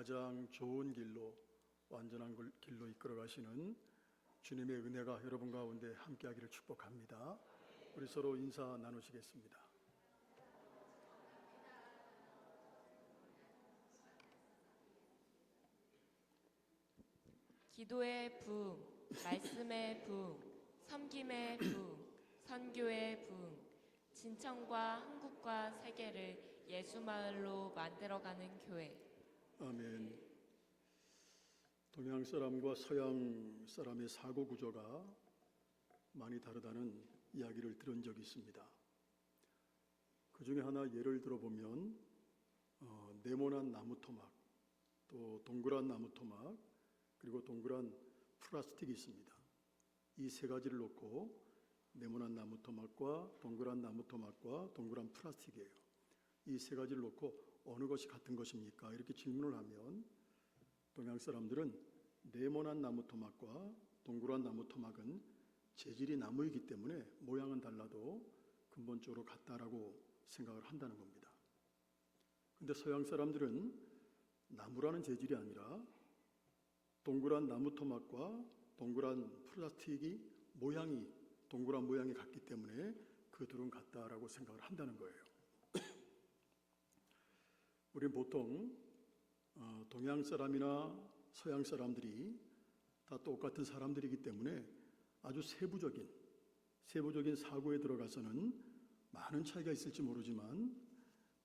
가장 좋은 길로, 완전한 길로 이끌어 가시는 주님의 은혜가 여러분 가운데 함께하기를 축복합니다. 우리 서로 인사 나누시겠습니다. 기도의 부흥, 말씀의 부흥, 섬김의 부흥, 선교의 부흥, 진천과 한국과 세계를 예수마을로 만들어가는 교회. 아멘. 동양 사람과 서양 사람의 사고 구조가 많이 다르다는 이야기를 들은 적이 있습니다. 그 중에 하나 예를 들어보면 네모난 나무 토막, 또 동그란 나무 토막, 그리고 동그란 플라스틱이 있습니다. 이 세 가지를 놓고 네모난 나무 토막과 동그란 나무 토막과 동그란 플라스틱이에요. 이 세 가지를 놓고 어느 것이 같은 것입니까? 이렇게 질문을 하면 동양 사람들은 네모난 나무 토막과 동그란 나무 토막은 재질이 나무이기 때문에 모양은 달라도 근본적으로 같다라고 생각을 한다는 겁니다. 근데 서양 사람들은 나무라는 재질이 아니라 동그란 나무 토막과 동그란 플라스틱이 모양이 동그란 모양이 같기 때문에 그 둘은 같다라고 생각을 한다는 거예요. 우리는 보통 동양 사람이나 서양 사람들이 다 똑같은 사람들이기 때문에 아주 세부적인 사고에 들어가서는 많은 차이가 있을지 모르지만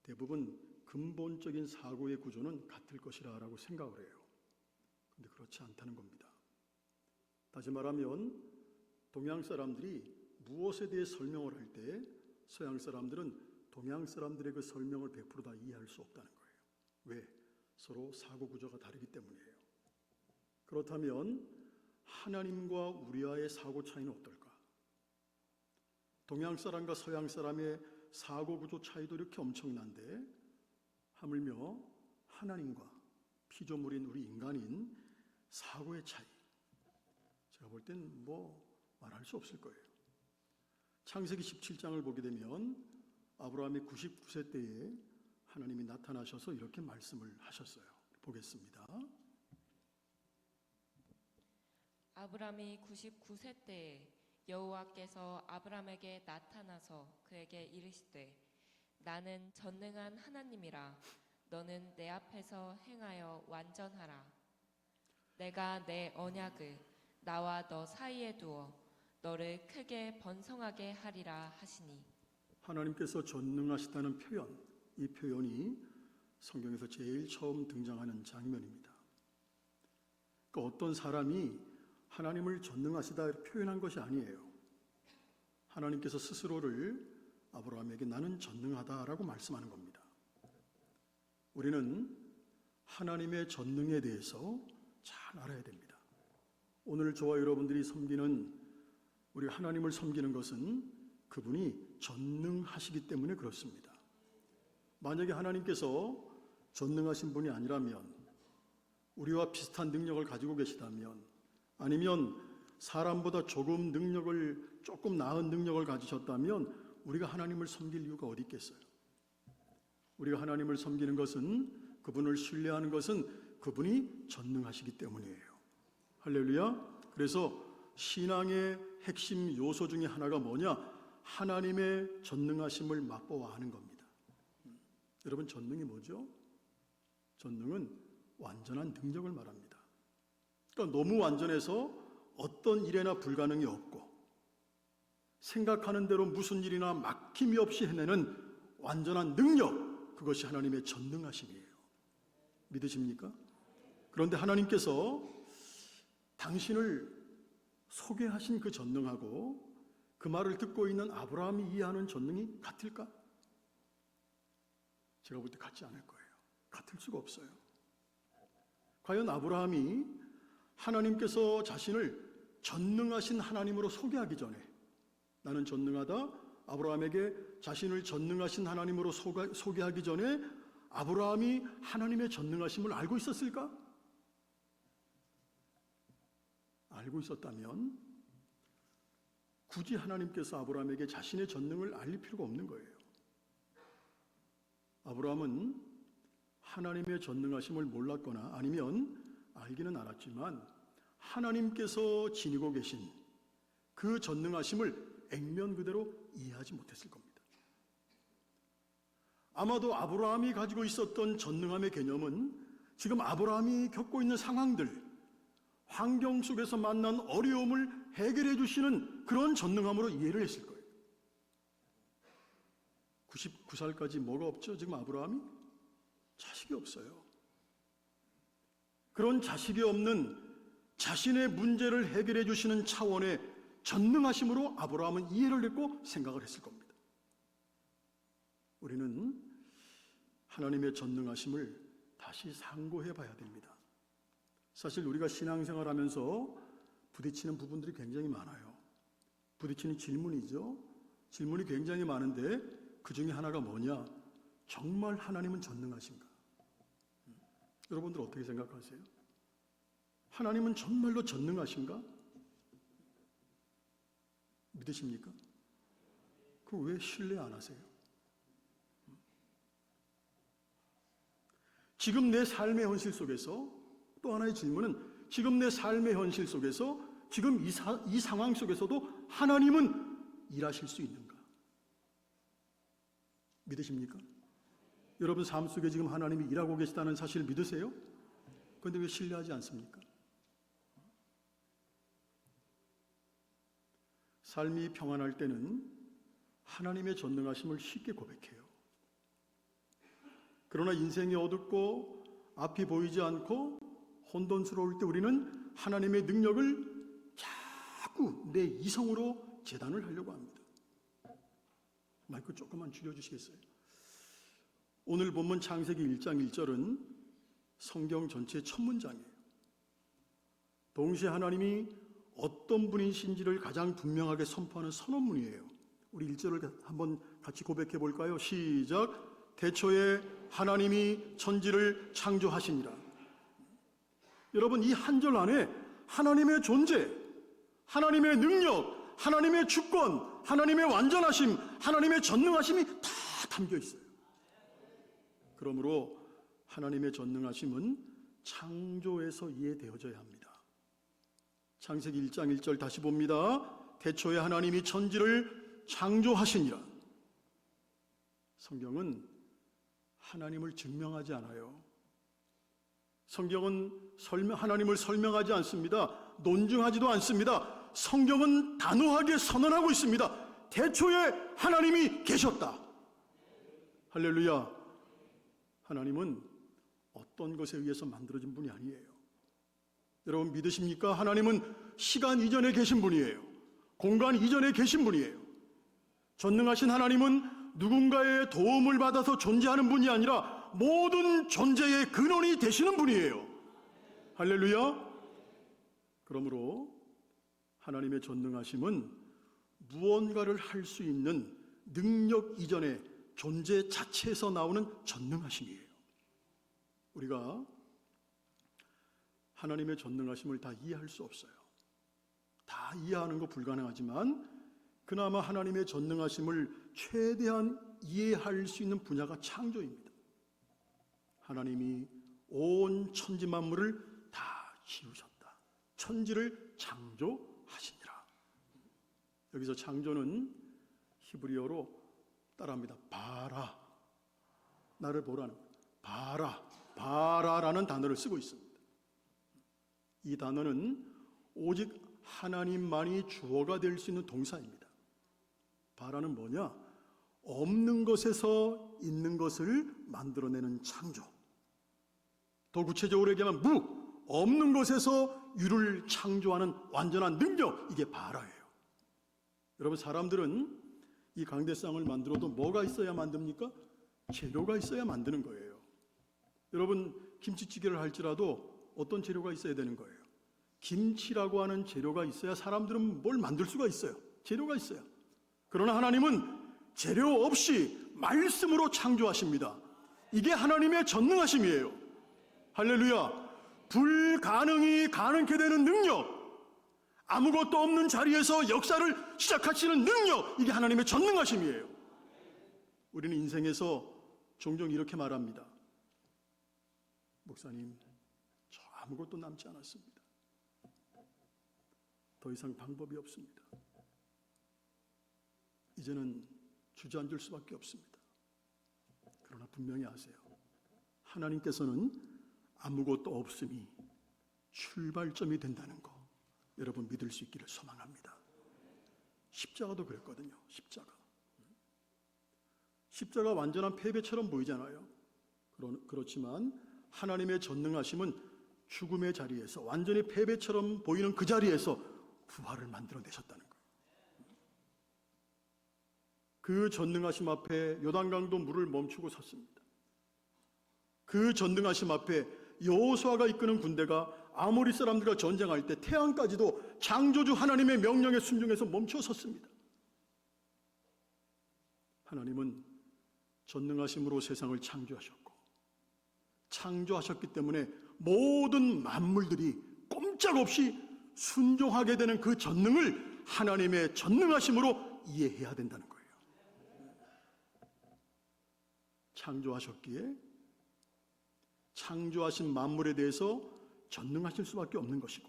대부분 근본적인 사고의 구조는 같을 것이라고 생각을 해요. 근데 그렇지 않다는 겁니다. 다시 말하면 동양 사람들이 무엇에 대해 설명을 할 때 서양 사람들은 동양 사람들의 그 설명을 100% 다 이해할 수 없다는 거예요. 왜? 서로 사고 구조가 다르기 때문이에요. 그렇다면 하나님과 우리와의 사고 차이는 어떨까? 동양 사람과 서양 사람의 사고 구조 차이도 이렇게 엄청난데 하물며 하나님과 피조물인 우리 인간인 사고의 차이, 제가 볼 땐 말할 수 없을 거예요. 창세기 17장을 보게 되면 아브라함이 99세 때에 하나님이 나타나셔서 이렇게 말씀을 하셨어요. 보겠습니다. 아브람이 99세 때에 여호와께서 아브람에게 나타나서 그에게 이르시되 나는 전능한 하나님이라 너는 내 앞에서 행하여 완전하라. 내가 내 언약을 나와 너 사이에 두어 너를 크게 번성하게 하리라 하시니. 하나님께서 전능하시다는 표현, 이 표현이 성경에서 제일 처음 등장하는 장면입니다. 그러니까 어떤 사람이 하나님을 전능하시다 표현한 것이 아니에요. 하나님께서 스스로를 아브라함에게 나는 전능하다라고 말씀하는 겁니다. 우리는 하나님의 전능에 대해서 잘 알아야 됩니다. 오늘 저와 여러분들이 섬기는, 우리 하나님을 섬기는 것은 그분이 전능하시기 때문에 그렇습니다. 만약에 하나님께서 전능하신 분이 아니라면, 우리와 비슷한 능력을 가지고 계시다면, 아니면 사람보다 조금 나은 능력을 가지셨다면 우리가 하나님을 섬길 이유가 어디 있겠어요? 우리가 하나님을 섬기는 것은, 그분을 신뢰하는 것은 그분이 전능하시기 때문이에요. 할렐루야. 그래서 신앙의 핵심 요소 중에 하나가 뭐냐? 하나님의 전능하심을 맛보아 하는 겁니다. 여러분, 전능이 뭐죠? 전능은 완전한 능력을 말합니다. 그러니까 너무 완전해서 어떤 일에나 불가능이 없고 생각하는 대로 무슨 일이나 막힘이 없이 해내는 완전한 능력, 그것이 하나님의 전능하심이에요. 믿으십니까? 그런데 하나님께서 당신을 소개하신 그 전능하고 그 말을 듣고 있는 아브라함이 이해하는 전능이 같을까? 제가 볼 때 같지 않을 거예요. 같을 수가 없어요. 과연 아브라함이 하나님께서 자신을 전능하신 하나님으로 소개하기 전에, 나는 전능하다, 아브라함에게 자신을 전능하신 하나님으로 소개하기 전에 아브라함이 하나님의 전능하심을 알고 있었을까? 알고 있었다면 굳이 하나님께서 아브라함에게 자신의 전능을 알릴 필요가 없는 거예요. 아브라함은 하나님의 전능하심을 몰랐거나 아니면 알기는 알았지만 하나님께서 지니고 계신 그 전능하심을 액면 그대로 이해하지 못했을 겁니다. 아마도 아브라함이 가지고 있었던 전능함의 개념은 지금 아브라함이 겪고 있는 상황들, 환경 속에서 만난 어려움을 해결해 주시는 그런 전능함으로 이해를 했을 거예요. 99살까지 뭐가 없죠? 지금 아브라함이? 자식이 없어요. 그런 자식이 없는 자신의 문제를 해결해 주시는 차원의 전능하심으로 아브라함은 이해를 했고 생각을 했을 겁니다. 우리는 하나님의 전능하심을 다시 상고해 봐야 됩니다. 사실 우리가 신앙생활하면서 부딪히는 부분들이 굉장히 많아요. 부딪히는 질문이죠. 질문이 굉장히 많은데 그 중에 하나가 뭐냐? 정말 하나님은 전능하신가? 여러분들 어떻게 생각하세요? 하나님은 정말로 전능하신가? 믿으십니까? 그 왜 신뢰 안 하세요? 지금 내 삶의 현실 속에서 또 하나의 질문은 지금 내 삶의 현실 속에서 지금 이 상황 속에서도 하나님은 일하실 수 있는가? 믿으십니까? 여러분 삶 속에 지금 하나님이 일하고 계시다는 사실을 믿으세요? 그런데 왜 신뢰하지 않습니까? 삶이 평안할 때는 하나님의 전능하심을 쉽게 고백해요. 그러나 인생이 어둡고 앞이 보이지 않고 혼돈스러울 때 우리는 하나님의 능력을 자꾸 내 이성으로 재단을 하려고 합니다. 마이크 조금만 줄여주시겠어요? 오늘 본문 창세기 1장 1절은 성경 전체의 첫 문장이에요. 동시에 하나님이 어떤 분이신지를 가장 분명하게 선포하는 선언문이에요. 우리 1절을 한번 같이 고백해 볼까요? 시작! 태초에 하나님이 천지를 창조하시니라. 여러분 이 한 절 안에 하나님의 존재, 하나님의 능력, 하나님의 주권, 하나님의 완전하심, 하나님의 전능하심이 다 담겨 있어요. 그러므로 하나님의 전능하심은 창조에서 이해되어져야 합니다. 창세기 1장 1절 다시 봅니다. 태초에 하나님이 천지를 창조하시니라. 성경은 하나님을 증명하지 않아요. 성경은 하나님을 설명하지 않습니다. 논증하지도 않습니다. 성경은 단호하게 선언하고 있습니다. 태초에 하나님이 계셨다. 할렐루야. 하나님은 어떤 것에 의해서 만들어진 분이 아니에요. 여러분 믿으십니까? 하나님은 시간 이전에 계신 분이에요. 공간 이전에 계신 분이에요. 전능하신 하나님은 누군가의 도움을 받아서 존재하는 분이 아니라 모든 존재의 근원이 되시는 분이에요. 할렐루야. 그러므로 하나님의 전능하심은 무언가를 할 수 있는 능력 이전의 존재 자체에서 나오는 전능하심이에요. 우리가 하나님의 전능하심을 다 이해할 수 없어요. 다 이해하는 거 불가능하지만 그나마 하나님의 전능하심을 최대한 이해할 수 있는 분야가 창조입니다. 하나님이 온 천지 만물을 다 지으셨다. 천지를 창조하시니라. 여기서 창조는 히브리어로 따라합니다. 바라. 나를 보라는 바라. 바라라는 단어를 쓰고 있습니다. 이 단어는 오직 하나님만이 주어가 될 수 있는 동사입니다. 바라는 뭐냐? 없는 것에서 있는 것을 만들어내는 창조. 더 구체적으로 얘기하면 없는 것에서 유를 창조하는 완전한 능력, 이게 바라예요. 여러분 사람들은 이 강대상을 만들어도 뭐가 있어야 만듭니까? 재료가 있어야 만드는 거예요. 여러분 김치찌개를 할지라도 어떤 재료가 있어야 되는 거예요? 김치라고 하는 재료가 있어야 사람들은 뭘 만들 수가 있어요. 재료가 있어요. 그러나 하나님은 재료 없이 말씀으로 창조하십니다. 이게 하나님의 전능하심이에요. 할렐루야. 불가능이 가능케 되는 능력, 아무것도 없는 자리에서 역사를 시작하시는 능력, 이게 하나님의 전능하심이에요. 우리는 인생에서 종종 이렇게 말합니다. 목사님, 저 아무것도 남지 않았습니다. 더 이상 방법이 없습니다. 이제는 주저앉을 수밖에 없습니다. 그러나 분명히 아세요. 하나님께서는 아무것도 없음이 출발점이 된다는 거 여러분 믿을 수 있기를 소망합니다. 십자가도 그랬거든요. 십자가 완전한 패배처럼 보이잖아요. 그렇지만 하나님의 전능하심은 죽음의 자리에서 완전히 패배처럼 보이는 그 자리에서 부활을 만들어내셨다는 거예요. 그 전능하심 앞에 요단강도 물을 멈추고 섰습니다. 그 전능하심 앞에 여호수아가 이끄는 군대가 아모리 사람들과 전쟁할 때 태양까지도 창조주 하나님의 명령에 순종해서 멈춰 섰습니다. 하나님은 전능하심으로 세상을 창조하셨고 창조하셨기 때문에 모든 만물들이 꼼짝없이 순종하게 되는 그 전능을 하나님의 전능하심으로 이해해야 된다는 거예요. 창조하셨기에 창조하신 만물에 대해서 전능하실 수밖에 없는 것이고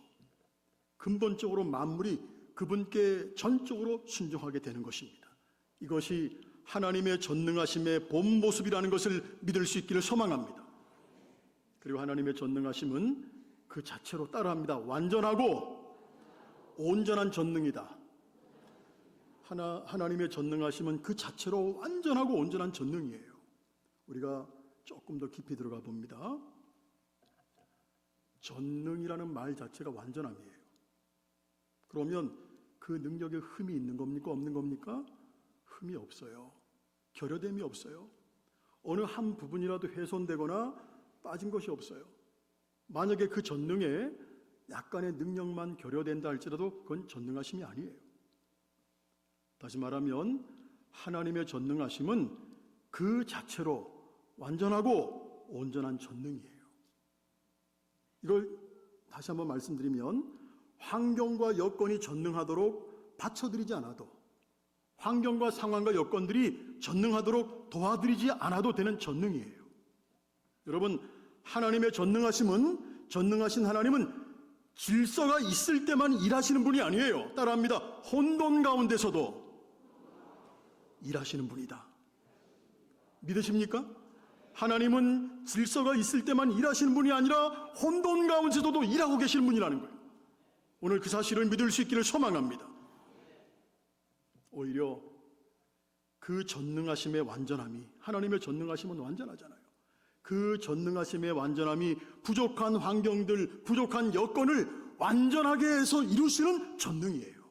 근본적으로 만물이 그분께 전적으로 순종하게 되는 것입니다. 이것이 하나님의 전능하심의 본 모습이라는 것을 믿을 수 있기를 소망합니다. 그리고 하나님의 전능하심은 그 자체로 따라합니다. 완전하고 온전한 전능이다. 하나님의 전능하심은 그 자체로 완전하고 온전한 전능이에요. 우리가 조금 더 깊이 들어가 봅니다. 전능이라는 말 자체가 완전함이에요. 그러면 그 능력에 흠이 있는 겁니까? 없는 겁니까? 흠이 없어요. 결여됨이 없어요. 어느 한 부분이라도 훼손되거나 빠진 것이 없어요. 만약에 그 전능에 약간의 능력만 결여된다 할지라도 그건 전능하심이 아니에요. 다시 말하면 하나님의 전능하심은 그 자체로 완전하고 온전한 전능이에요. 이걸 다시 한번 말씀드리면 환경과 여건이 전능하도록 받쳐드리지 않아도 환경과 상황과 여건들이 전능하도록 도와드리지 않아도 되는 전능이에요. 여러분, 하나님의 전능하심은 전능하신 하나님은 질서가 있을 때만 일하시는 분이 아니에요. 따라합니다. 혼돈 가운데서도 일하시는 분이다. 믿으십니까? 하나님은 질서가 있을 때만 일하시는 분이 아니라 혼돈 가운데서도 일하고 계시는 분이라는 거예요. 오늘 그 사실을 믿을 수 있기를 소망합니다. 오히려 그 전능하심의 완전함이, 하나님의 전능하심은 완전하잖아요. 그 전능하심의 완전함이 부족한 환경들, 부족한 여건을 완전하게 해서 이루시는 전능이에요.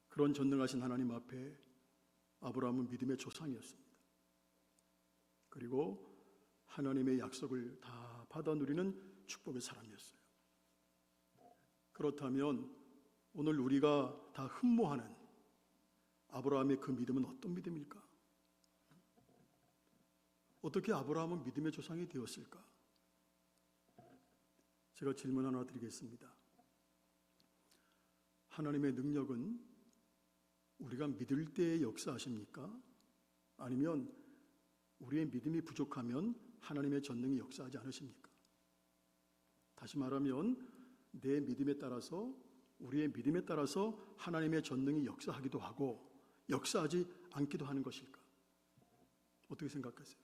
그런 전능하신 하나님 앞에 아브라함은 믿음의 조상이었습니다. 그리고 하나님의 약속을 다 받아 누리는 축복의 사람이었어요. 그렇다면 오늘 우리가 다 흠모하는 아브라함의 그 믿음은 어떤 믿음일까? 어떻게 아브라함은 믿음의 조상이 되었을까? 제가 질문 하나 드리겠습니다. 하나님의 능력은 우리가 믿을 때에 역사하십니까? 아니면 우리의 믿음이 부족하면 하나님의 전능이 역사하지 않으십니까? 다시 말하면 내 믿음에 따라서, 우리의 믿음에 따라서 하나님의 전능이 역사하기도 하고 역사하지 않기도 하는 것일까? 어떻게 생각하세요?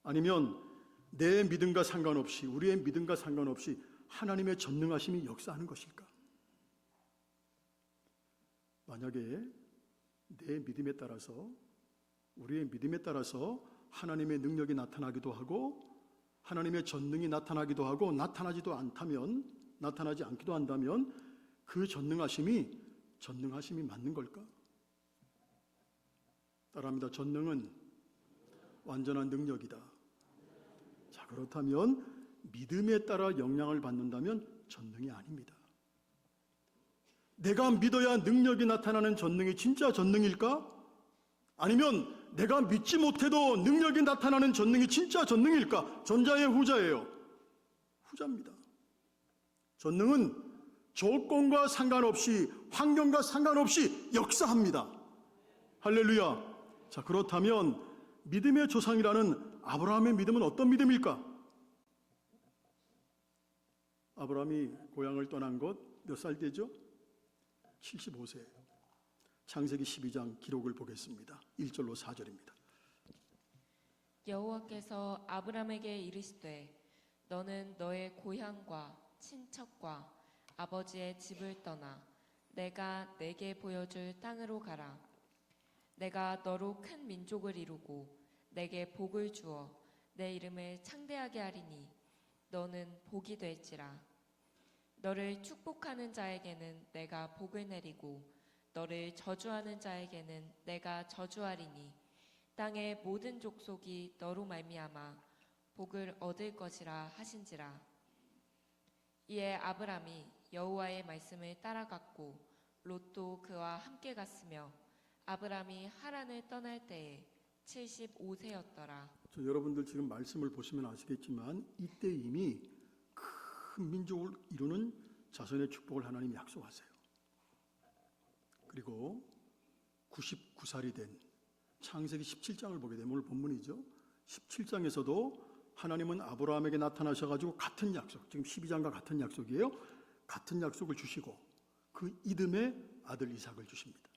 아니면 내 믿음과 상관없이, 우리의 믿음과 상관없이 하나님의 전능하심이 역사하는 것일까? 만약에 내 믿음에 따라서, 우리의 믿음에 따라서 하나님의 능력이 나타나기도 하고 하나님의 전능이 나타나기도 하고 나타나지 않기도 한다면 그 전능하심이 맞는 걸까? 따라합니다. 전능은 완전한 능력이다. 자, 그렇다면 믿음에 따라 영향을 받는다면 전능이 아닙니다. 내가 믿어야 능력이 나타나는 전능이 진짜 전능일까? 아니면 내가 믿지 못해도 능력이 나타나는 전능이 진짜 전능일까? 전자의 후자예요. 후자입니다. 전능은 조건과 상관없이, 환경과 상관없이 역사합니다. 할렐루야. 자, 그렇다면 믿음의 조상이라는 아브라함의 믿음은 어떤 믿음일까? 아브라함이 고향을 떠난 것 몇 살 때죠? 75세예요. 창세기 12장 기록을 보겠습니다. 1절로 4절입니다. 여호와께서 아브람에게 이르시되 너는 너의 고향과 친척과 아버지의 집을 떠나 내가 내게 보여줄 땅으로 가라. 내가 너로 큰 민족을 이루고 내게 복을 주어 내 이름을 창대하게 하리니 너는 복이 될지라. 너를 축복하는 자에게는 내가 복을 내리고 너를 저주하는 자에게는 내가 저주하리니 땅의 모든 족속이 너로 말미암아 복을 얻을 것이라 하신지라. 이에 아브람이 여호와의 말씀을 따라갔고 롯도 그와 함께 갔으며 아브람이 하란을 떠날 때에 75세였더라. 여러분들 지금 말씀을 보시면 아시겠지만 이때 이미 큰 민족을 이루는 자손의 축복을 하나님이 약속하세요. 그리고 99살이 된 창세기 17장을 보게 되면 오늘 본문이죠. 17장에서도 하나님은 아브라함에게 나타나셔가지고 같은 약속, 지금 12장과 같은 약속이에요. 같은 약속을 주시고 그 이듬해 아들 이삭을 주십니다.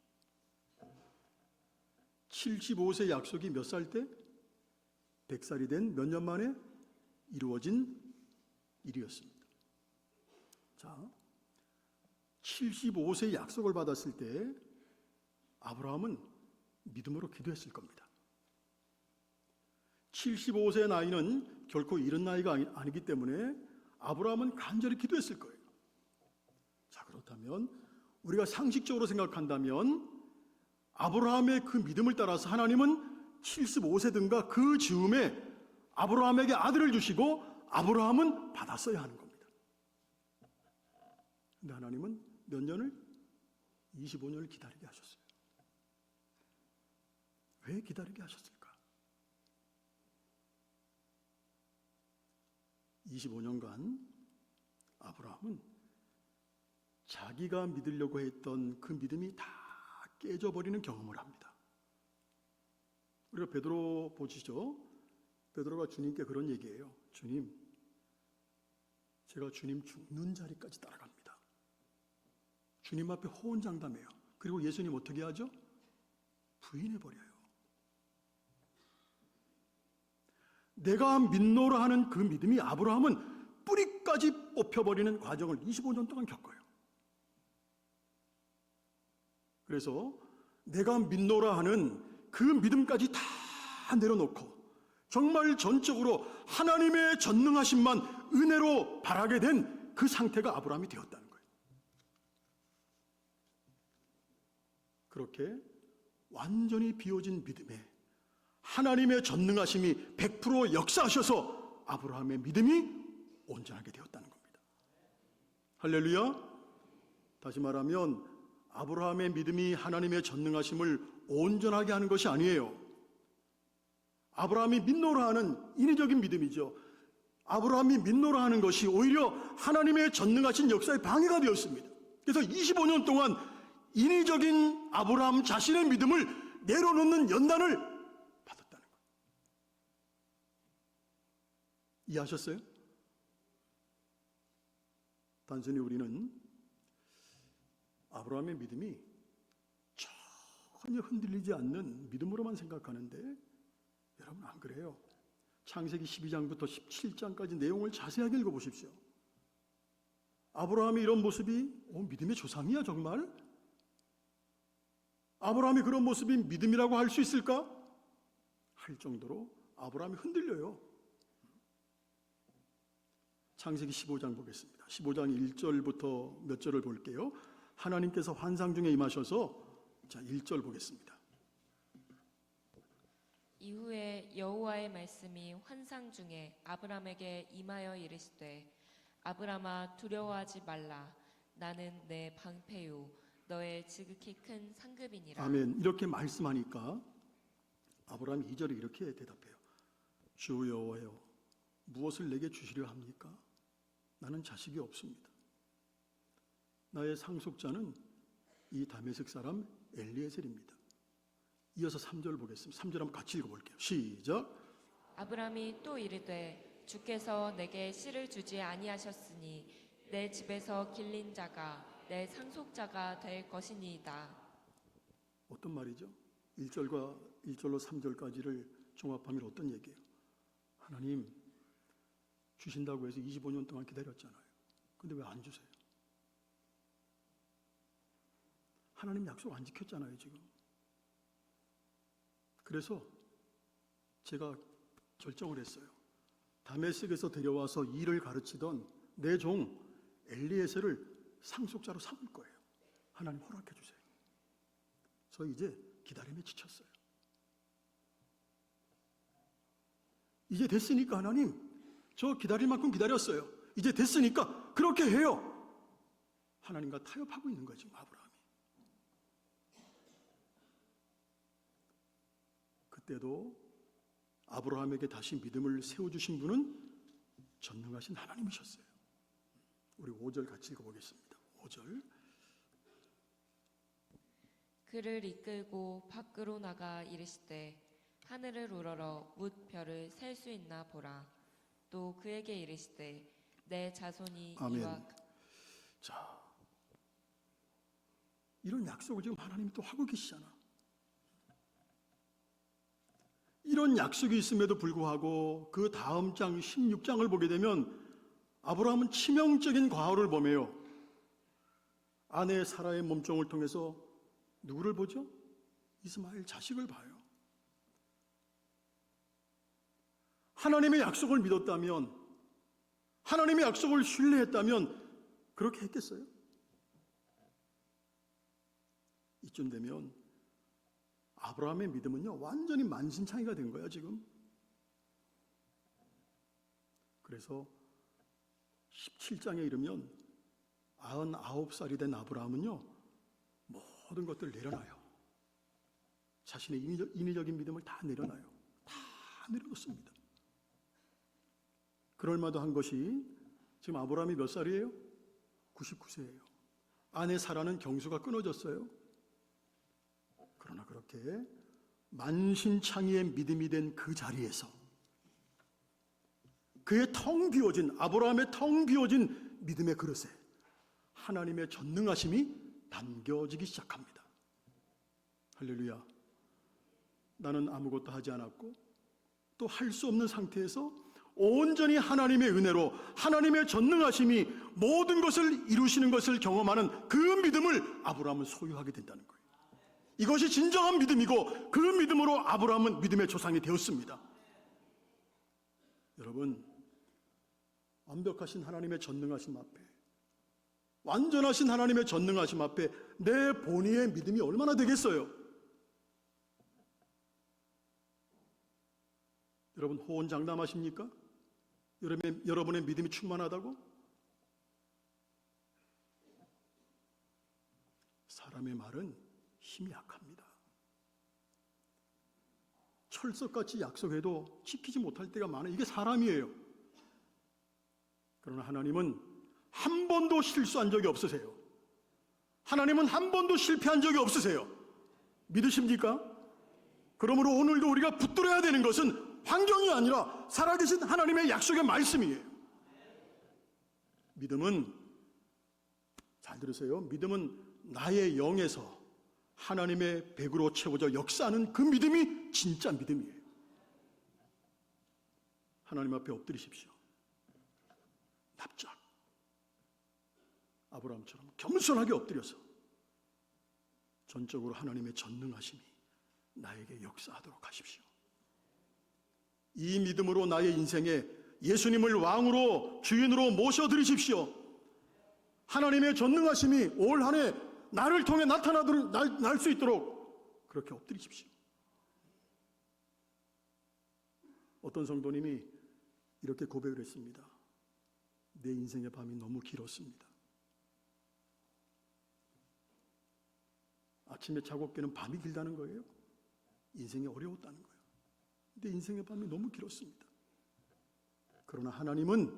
75세 약속이 몇 살 때? 100살이 된 몇 년 만에 이루어진 일이었습니다. 자, 75세 약속을 받았을 때 아브라함은 믿음으로 기도했을 겁니다. 75세의 나이는 결코 이른 나이가 아니기 때문에 아브라함은 간절히 기도했을 거예요. 자, 그렇다면 우리가 상식적으로 생각한다면 아브라함의 그 믿음을 따라서 하나님은 75세든가 그 즈음에 아브라함에게 아들을 주시고 아브라함은 받았어야 하는 겁니다. 근데 하나님은 몇 년을? 25년을 기다리게 하셨어요. 왜 기다리게 하셨을까? 25년간 아브라함은 자기가 믿으려고 했던 그 믿음이 다 깨져버리는 경험을 합니다. 우리가 베드로 보시죠. 베드로가 주님께 그런 얘기해요. 주님, 제가 주님 죽는 자리까지 따라갑니다. 주님 앞에 호언장담해요. 그리고 예수님 어떻게 하죠? 부인해버려요. 내가 믿노라 하는 그 믿음이 아브라함은 뿌리까지 뽑혀버리는 과정을 25년 동안 겪어요. 그래서 내가 믿노라 하는 그 믿음까지 다 내려놓고 정말 전적으로 하나님의 전능하심만 은혜로 바라게 된 그 상태가 아브라함이 되었다는 거예요. 그렇게 완전히 비워진 믿음에 하나님의 전능하심이 100% 역사하셔서 아브라함의 믿음이 온전하게 되었다는 겁니다. 할렐루야. 다시 말하면 아브라함의 믿음이 하나님의 전능하심을 온전하게 하는 것이 아니에요. 아브라함이 믿노라 하는 인위적인 믿음이죠. 아브라함이 믿노라 하는 것이 오히려 하나님의 전능하신 역사에 방해가 되었습니다. 그래서 25년 동안 인위적인 아브라함 자신의 믿음을 내려놓는 연단을 받았다는 거예요. 이해하셨어요? 단순히 우리는 아브라함의 믿음이 전혀 흔들리지 않는 믿음으로만 생각하는데 여러분 안 그래요. 창세기 12장부터 17장까지 내용을 자세하게 읽어보십시오. 아브라함이 이런 모습이 믿음의 조상이야 정말? 아브라함이 그런 모습이 믿음이라고 할 수 있을까? 할 정도로 아브라함이 흔들려요. 창세기 15장 보겠습니다. 15장 1절부터 몇 절을 볼게요. 하나님께서 환상 중에 임하셔서 자 1절 보겠습니다. 이후에 여호와의 말씀이 환상 중에 아브람에게 임하여 이르시되 아브람아 두려워하지 말라. 나는 내 방패요 너의 지극히 큰 상급이니라. 아멘. 이렇게 말씀하니까 아브라함이 2절에 이렇게 대답해요. 주 여호와여 무엇을 내게 주시려 합니까? 나는 자식이 없습니다. 나의 상속자는 이 다메섹 사람 엘리에셀입니다. 이어서 3절 보겠습니다. 3절 한번 같이 읽어볼게요. 시작. 아브라함이 또 이르되 주께서 내게 씨를 주지 아니하셨으니 내 집에서 길린 자가 내 상속자가 될 것이니이다. 어떤 말이죠? 1절로 3절까지를 종합하면 어떤 얘기예요? 하나님 주신다고 해서 25년 동안 기다렸잖아요. 근데 왜 안 주세요? 하나님 약속 안 지켰잖아요, 지금. 그래서 제가 결정을 했어요. 다메섹에서 데려와서 일을 가르치던 내 종 엘리에셀을 상속자로 삼을 거예요. 하나님 허락해 주세요. 저 이제 기다림에 지쳤어요. 이제 됐으니까 하나님, 저 기다릴 만큼 기다렸어요. 이제 됐으니까 그렇게 해요. 하나님과 타협하고 있는 거죠, 아브라함이. 그때도 아브라함에게 다시 믿음을 세워주신 분은 전능하신 하나님이셨어요. 우리 5절 같이 읽어보겠습니다. 5절. 그를 이끌고 밖으로 나가 이르시되 하늘을 우러러 뭇 별을 셀 수 있나 보라. 또 그에게 이르시되 내 자손이 아멘. 이와 자, 이런 약속을 지금 하나님이 또 하고 계시잖아. 이런 약속이 있음에도 불구하고 그 다음 장 16장을 보게 되면 아브라함은 치명적인 과오를 범해요. 아내 사라의 몸종을 통해서 누구를 보죠? 이스마엘 자식을 봐요. 하나님의 약속을 믿었다면, 하나님의 약속을 신뢰했다면 그렇게 했겠어요? 이쯤 되면 아브라함의 믿음은요 완전히 만신창이가 된 거야 지금. 그래서 17장에 이르면 99살이 된 아브라함은요 모든 것들을 내려놔요. 자신의 인위적인 믿음을 다 내려놔요. 다 내려놓습니다. 그럴 만도 한 것이 지금 아브라함이 몇 살이에요? 99세예요. 아내 사라는 경수가 끊어졌어요. 그러나 그렇게 만신창이의 믿음이 된 그 자리에서 그의 텅 비워진, 아브라함의 텅 비워진 믿음의 그릇에 하나님의 전능하심이 담겨지기 시작합니다. 할렐루야. 나는 아무것도 하지 않았고 또 할 수 없는 상태에서 온전히 하나님의 은혜로 하나님의 전능하심이 모든 것을 이루시는 것을 경험하는 그 믿음을 아브라함은 소유하게 된다는 거예요. 이것이 진정한 믿음이고 그 믿음으로 아브라함은 믿음의 조상이 되었습니다. 여러분, 완벽하신 하나님의 전능하심 앞에, 완전하신 하나님의 전능하심 앞에 내 본의의 믿음이 얼마나 되겠어요? 여러분 호언장담하십니까? 여러분의 믿음이 충만하다고? 사람의 말은 힘이 약합니다. 철석같이 약속해도 지키지 못할 때가 많아요. 이게 사람이에요. 그러나 하나님은 한 번도 실수한 적이 없으세요. 하나님은 한 번도 실패한 적이 없으세요. 믿으십니까? 그러므로 오늘도 우리가 붙들어야 되는 것은 환경이 아니라 살아계신 하나님의 약속의 말씀이에요. 믿음은, 잘 들으세요, 믿음은 나의 영에서 하나님의 백으로 채워져 역사하는 그 믿음이 진짜 믿음이에요. 하나님 앞에 엎드리십시오. 납작 아브라함처럼 겸손하게 엎드려서 전적으로 하나님의 전능하심이 나에게 역사하도록 하십시오. 이 믿음으로 나의 인생에 예수님을 왕으로 주인으로 모셔드리십시오. 하나님의 전능하심이 올 한 해 나를 통해 나타나도록 날 수 있도록 그렇게 엎드리십시오. 어떤 성도님이 이렇게 고백을 했습니다. 내 인생의 밤이 너무 길었습니다. 아침에 자고 깨는 밤이 길다는 거예요? 인생이 어려웠다는 거예요. 내 인생의 밤이 너무 길었습니다. 그러나 하나님은,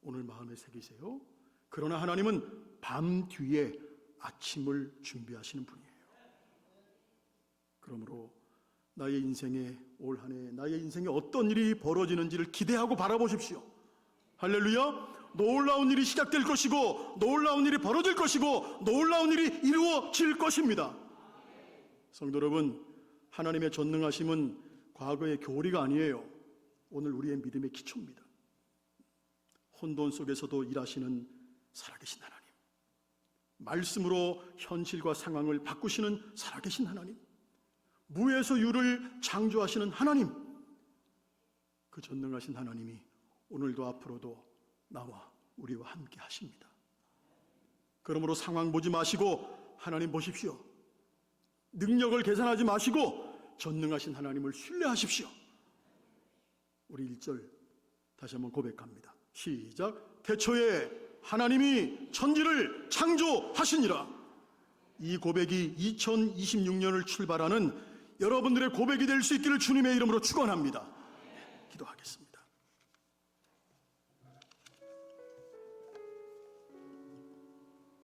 오늘 마음에 새기세요, 그러나 하나님은 밤 뒤에 아침을 준비하시는 분이에요. 그러므로 나의 인생에 올 한 해 나의 인생에 어떤 일이 벌어지는지를 기대하고 바라보십시오. 할렐루야. 놀라운 일이 시작될 것이고 놀라운 일이 벌어질 것이고 놀라운 일이 이루어질 것입니다. 성도 여러분, 하나님의 전능하심은 과거의 교리가 아니에요. 오늘 우리의 믿음의 기초입니다. 혼돈 속에서도 일하시는 살아계신 하나님, 말씀으로 현실과 상황을 바꾸시는 살아계신 하나님, 무에서 유를 창조하시는 하나님, 그 전능하신 하나님이 오늘도 앞으로도 나와 우리와 함께 하십니다. 그러므로 상황 보지 마시고 하나님 보십시오. 능력을 계산하지 마시고 전능하신 하나님을 신뢰하십시오. 우리 1절 다시 한번 고백합니다. 시작. 태초에 하나님이 천지를 창조하시니라. 이 고백이 2026년을 출발하는 여러분들의 고백이 될 수 있기를 주님의 이름으로 축원합니다. 기도하겠습니다.